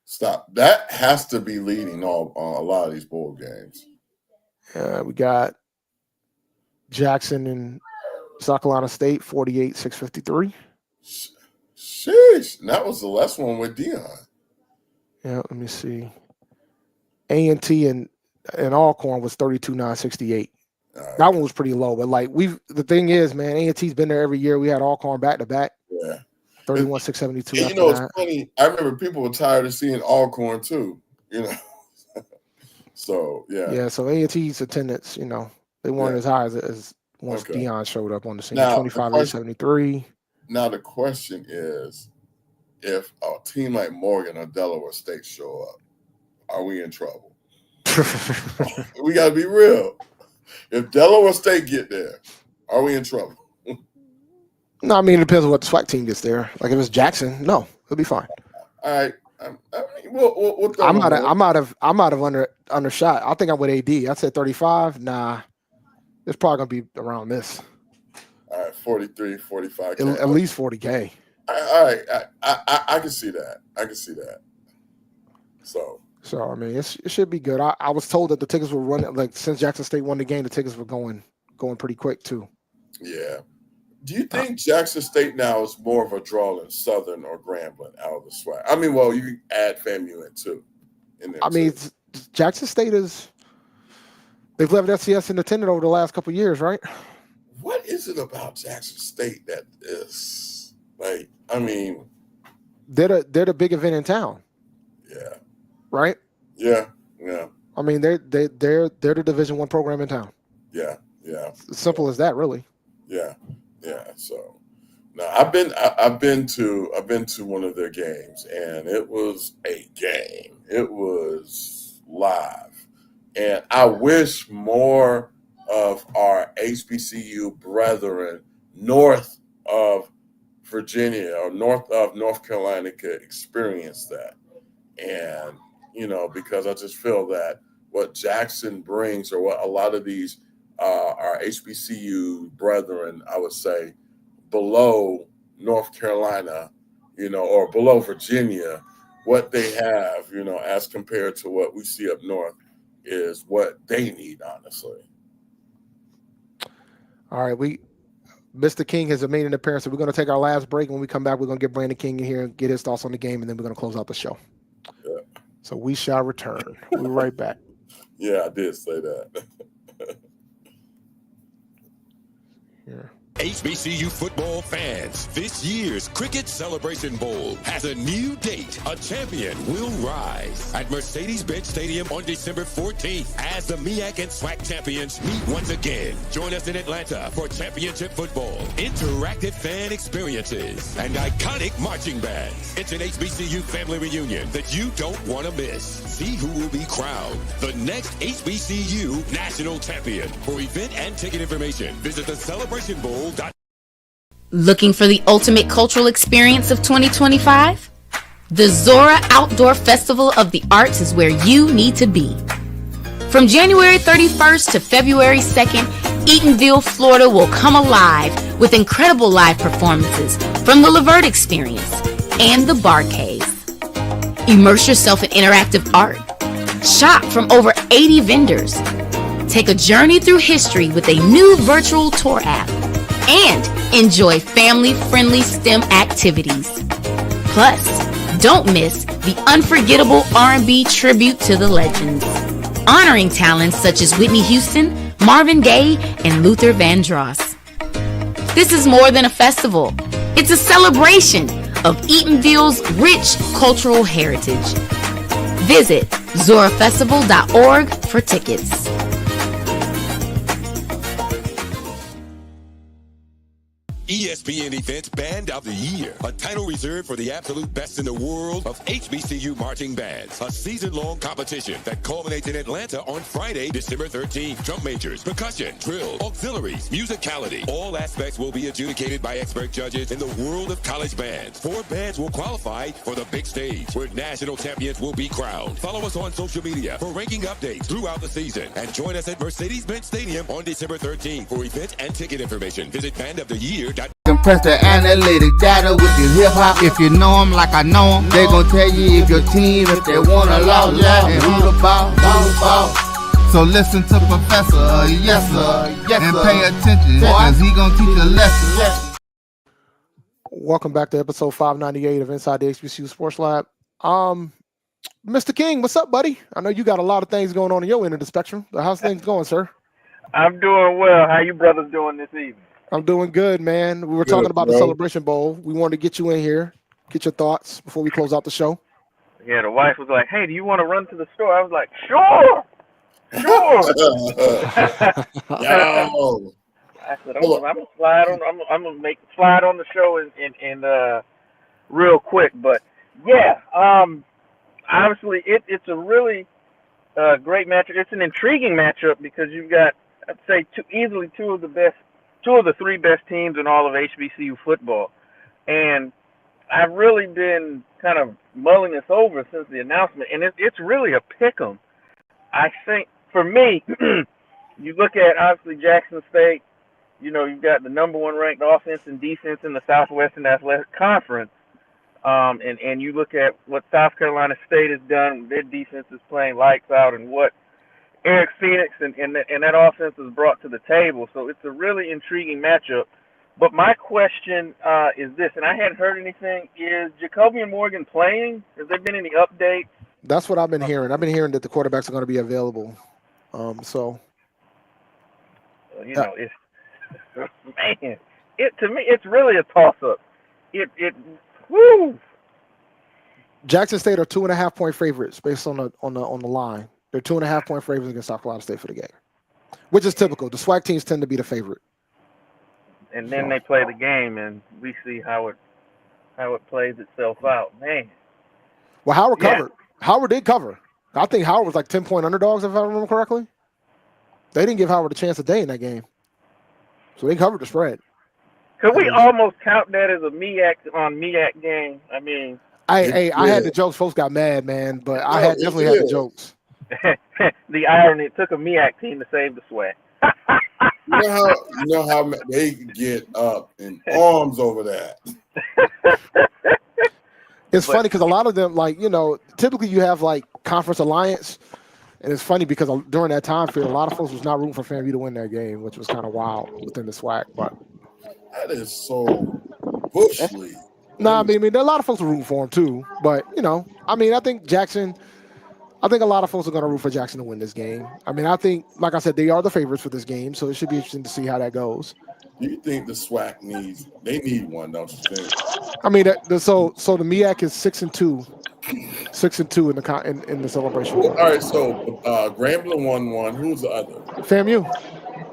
Stop. That has to be leading on a lot of these bowl games. We got Jackson and South Carolina State, 48,653. Sheesh. And that was the last one with Dion. Yeah, let me see. A&T and Alcorn was 32,968. That one was pretty low, but the thing is, man, A&T's been there every year. We had Alcorn back to back. Yeah. 31,672. It's funny. I remember people were tired of seeing Alcorn too, So, yeah. Yeah, so A&T's attendance, they weren't as high as once Dion showed up on the scene. 25,873. Now the question is, if a team like Morgan or Delaware State show up, are we in trouble? We got to be real. If Delaware State get there, are we in trouble? No, I mean, it depends on what the SWAC team gets there. Like if it's Jackson, no, it'll be fine. All right. I might have undershot. I think I'm with AD. I said 35. Nah, it's probably gonna be around this. All right, 43, 45. At least 40K. All right, I can see that. So I mean, it should be good. I was told that the tickets were running since Jackson State won the game, the tickets were going pretty quick too. Yeah. Do you think Jackson State now is more of a draw than Southern or Grambling out of the SWAC? I mean, well, you can add FAMU in too. Jackson State they've left FCS independent over the last couple of years, right? What is it about Jackson State that is they're the big event in town. Yeah. Right? Yeah. I mean, they're the Division I program in town. Yeah. As simple as that, really. Yeah. So now I've been to one of their games, and it was a game. It was live, and I wish more of our HBCU brethren north of Virginia or north of North Carolina could experience that. And because I just feel that what Jackson brings, or what a lot of these our HBCU brethren, I would say, below North Carolina, or below Virginia, what they have, as compared to what we see up north, is what they need, honestly. All right, Mr. King has made an appearance. So we're going to take our last break. When we come back, we're going to get Brandon King in here and get his thoughts on the game, and then we're going to close out the show. Yeah. So we shall return. We'll be right back. Yeah, I did say that. Yeah. HBCU football fans, this year's Cricket Celebration Bowl has a new date. A champion will rise at Mercedes-Benz Stadium on December 14th as the MEAC and SWAC champions meet once again. Join us in Atlanta for championship football, interactive fan experiences, and iconic marching bands. It's an HBCU family reunion that you don't want to miss. See who will be crowned the next HBCU national champion. For event and ticket information, visit the Celebration Bowl. Looking for the ultimate cultural experience of 2025? The Zora Outdoor Festival of the Arts is where you need to be. From January 31st to February 2nd, Eatonville, Florida will come alive with incredible live performances from the Levert Experience and the Bar Cave. Immerse yourself in interactive art. Shop from over 80 vendors. Take a journey through history with a new virtual tour app. And enjoy family-friendly STEM activities. Plus, don't miss the unforgettable R&B tribute to the legends, honoring talents such as Whitney Houston, Marvin Gaye, and Luther Vandross. This is more than a festival. It's a celebration of Eatonville's rich cultural heritage. Visit zorafestival.org for tickets. ESPN Events Band of the Year, a title reserved for the absolute best in the world of HBCU marching bands. A season-long competition that culminates in Atlanta on Friday, December 13th. Drum majors, percussion, drill, auxiliaries, musicality. All aspects will be adjudicated by expert judges in the world of college bands. 4 bands will qualify for the big stage, where national champions will be crowned. Follow us on social media for ranking updates throughout the season. And join us at Mercedes-Benz Stadium on December 13th. For event and ticket information, visit bandoftheyear.com. Compress the analytic data with your hip hop. If you know them like I know them, they gon' tell you if your team, if they wanna lose, and who the ball. So listen to Professor, yes sir, and pay attention, cause he gon' teach a lesson. Welcome back to episode 598 of Inside the HBCU Sports Lab. Mr. King, what's up, buddy? I know you got a lot of things going on in your end of the spectrum. How's things going, sir? I'm doing well. How you brothers doing this evening? I'm doing good, man. We were talking about the Celebration Bowl. We wanted to get you in here, get your thoughts before we close out the show. Yeah, the wife was like, "Hey, do you want to run to the store?" I was like, "Sure." Yo. I said, "I'm gonna slide on. I'm gonna slide on the show and real quick." But yeah, obviously it's a really great matchup. It's an intriguing matchup because you've got, I'd say, two of the 3 best teams in all of HBCU football. And I've really been kind of mulling this over since the announcement, and it's really a pick'em. I think, for me, you look at, obviously, Jackson State, you've got the number 1 ranked offense and defense in the Southwestern Athletic Conference, and you look at what South Carolina State has done, their defense is playing lights out, and what Eric Phoenix and that offense is brought to the table. So it's a really intriguing matchup. But my question is this, and I hadn't heard anything, is Jacobian Morgan playing? Has there been any updates? That's what I've been hearing. I've been hearing that the quarterbacks are going to be available. It's man, to me, it's really a toss-up. Woo! Jackson State are 2.5-point favorites based on the line. They're 2.5-point favorites against South Carolina State for the game, which is typical. The SWAC teams tend to be the favorite. And then they play the game, and we see how it plays itself out. Man. Well, Howard covered. Howard did cover. I think Howard was like 10-point underdogs, if I remember correctly. They didn't give Howard a chance a day in that game, so they covered the spread. Could we almost count that as a MEAC game? I mean, I had the jokes. Folks got mad, man, but I definitely had the jokes. The irony, it took a MEAC team to save the SWAC. You know how they get up in arms over that. It's funny because a lot of them, typically you have conference alliance, and it's funny because during that time period, a lot of folks was not rooting for FAMU to win that game, which was kind of wild within the SWAC. But That is so Bush League. No, I mean, there are a lot of folks who root for him too. But I mean, I think a lot of folks are going to root for Jackson to win this game. I mean, I think, like I said, they are the favorites for this game, so it should be interesting to see how that goes. Do you think the SWAC they need one, don't you think? I mean, so the MEAC is 6-2, 6-2 in the celebration. All right, so Grambling won one. Who's the other? FAMU.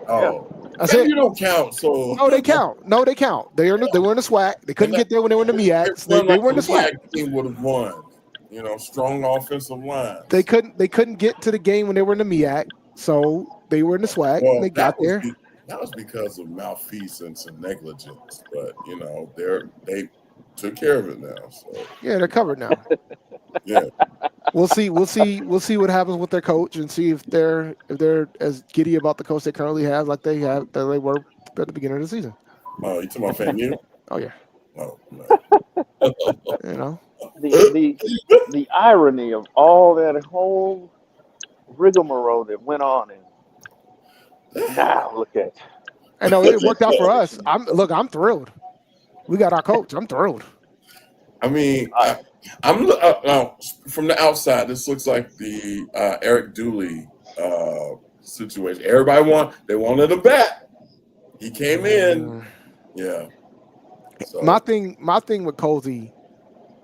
Oh, FAMU don't count. So no, they count. No, they count. They were in the SWAC. They couldn't get there when they were in the MEAC. So they were in the SWAC. Team would have won. Strong offensive line. They couldn't get to the game when they were in the MEAC, so they were in the SWAC. Well, and they got there. That was because of malfeasance and negligence, but they took care of it now. So yeah, they're covered now. Yeah, we'll see what happens with their coach and see if they're as giddy about the coach they currently have like they were at the beginning of the season. Oh, you talking about FAMU? Oh yeah. Oh no. The irony of all that whole rigmarole that went on, and now look at. I know it worked out for us. I'm thrilled. We got our coach. I'm thrilled. I mean, I'm from the outside. This looks like the Eric Dooley situation. Everybody wanted a bat. He came in. Yeah. So. My thing with Cozy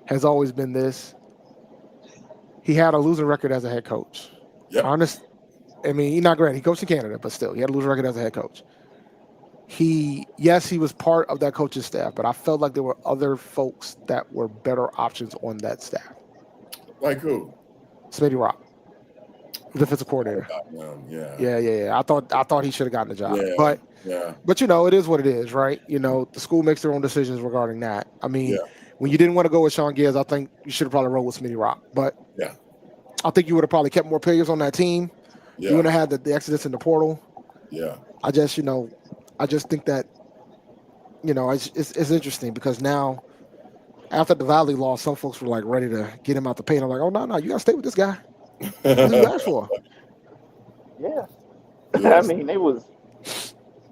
has always been this. He had a losing record as a head coach. Yep. I mean, he's not great. He coached in Canada, but still, he had a losing record as a head coach. He was part of that coaching staff, but I felt like there were other folks that were better options on that staff. Like who? Smitty Rock, the defensive coordinator. Yeah. I thought he should have gotten the job, but it is what it is, right? The school makes their own decisions regarding that. I mean, when you didn't want to go with Sean Gibbs, I think you should have probably rolled with Smitty Rock, but I think you would have probably kept more players on that team. Yeah. You would have had the exodus in the portal. Yeah. I just think that, it's interesting because now, after the Valley loss, some folks were like ready to get him out the paint. I'm like, oh no, you gotta stay with this guy. What are you asked for? Yeah. I mean, they was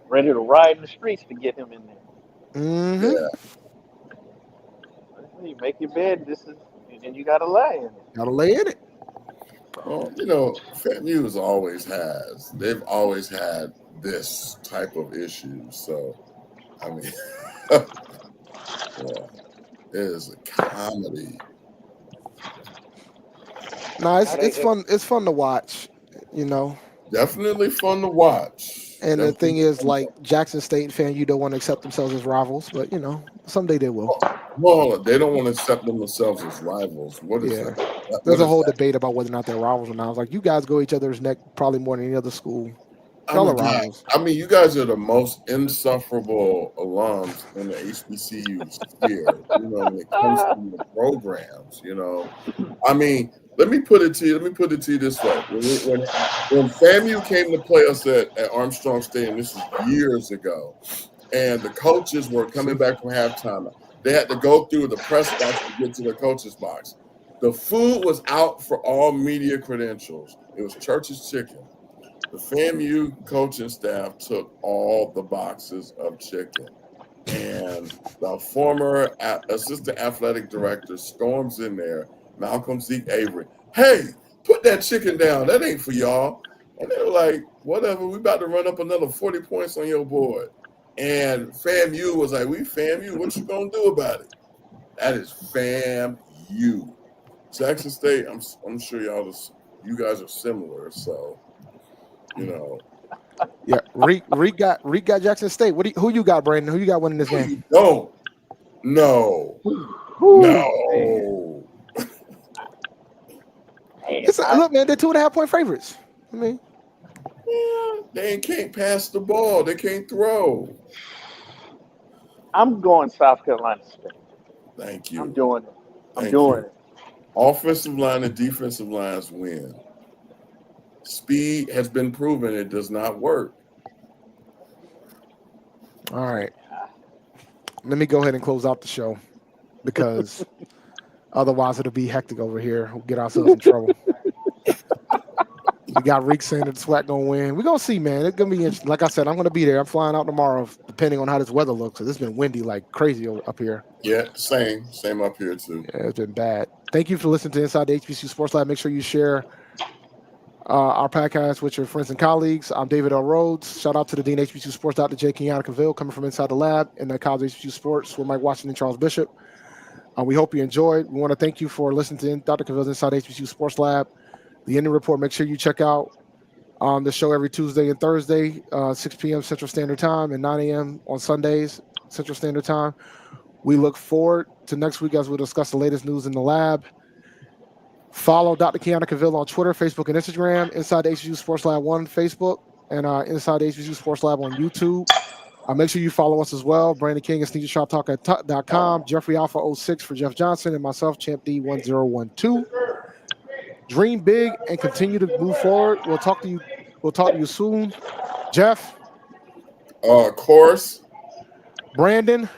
ready to ride in the streets to get him in there. Mm-hmm. Yeah. You make your bed, and you gotta lay in it. Gotta lay in it. Well, FAMU they've always had this type of issue. So, I mean, it is a comedy. No, it's fun. It's fun to watch. Definitely fun to watch. And the thing is, like Jackson State and FAMU don't want to accept themselves as rivals, but someday they will. Well, they don't want to accept themselves as rivals. What is that? There's a whole debate about whether or not they're rivals or not. I was like, you guys go each other's neck probably more than any other school. Y'all are rivals. I mean, you guys are the most insufferable alums in the HBCU sphere, when it comes to the programs, I mean, let me put it to you this way. When FAMU came to play us at Armstrong Stadium, this was years ago, and the coaches were coming back from halftime. They had to go through the press box to get to the coach's box. The food was out for all media credentials. It was Church's Chicken. The FAMU coaching staff took all the boxes of chicken. And the former assistant athletic director storms in there, Malcolm Zeke Avery. Hey, put that chicken down. That ain't for y'all. And they were like, whatever, we about to run up another 40 points on your board. And FAMU was like, we FAMU, what you gonna do about it? That is FAMU. Jackson State, I'm sure you guys are similar, so Yeah, Reek got Jackson State. Who you got, Brandon? Who you got winning this game? No. No. Look, man, they're 2.5-point favorites. I mean, they can't pass the ball. They can't throw. I'm going South Carolina State. Thank you. I'm doing it. Offensive line and defensive lines win. Speed has been proven it does not work. All right. Let me go ahead and close out the show because otherwise it'll be hectic over here. We'll get ourselves in trouble. We got Reek saying that the SWAC gonna win. We're gonna see, man. It's gonna be interesting. Like I said, I'm gonna be there. I'm flying out tomorrow, depending on how this weather looks. Cause it's been windy like crazy up here. Yeah, same up here too. Yeah, it's been bad. Thank you for listening to Inside the HBCU Sports Lab. Make sure you share our podcast with your friends and colleagues. I'm David L. Rhodes. Shout out to the Dean HBCU Sports, Dr. J. Kenyatta Cavil, coming from inside the lab in the College HBCU Sports with Mike Washington and Charles Bishop. We hope you enjoyed. We want to thank you for listening to Dr. Cavil's Inside HBCU Sports Lab. The Indy Report. Make sure you check out the show every Tuesday and Thursday, 6 p.m. Central Standard Time and 9 a.m. on Sundays, Central Standard Time. We look forward to next week as we'll discuss the latest news in the lab. Follow Dr. Kenyatta Cavil on Twitter, Facebook, and Instagram. Inside the HBCU Sports Lab 1 Facebook and Inside the HBCU Sports Lab on YouTube. Make sure you follow us as well. Brandon King at SneakerShopTalk.com. Jeffrey Alpha 06 for Jeff Johnson and myself, Champ D 1012. Dream big and continue to move forward. We'll talk to you soon. Jeff. Course. Brandon.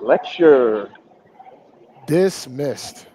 Lecture. Dismissed.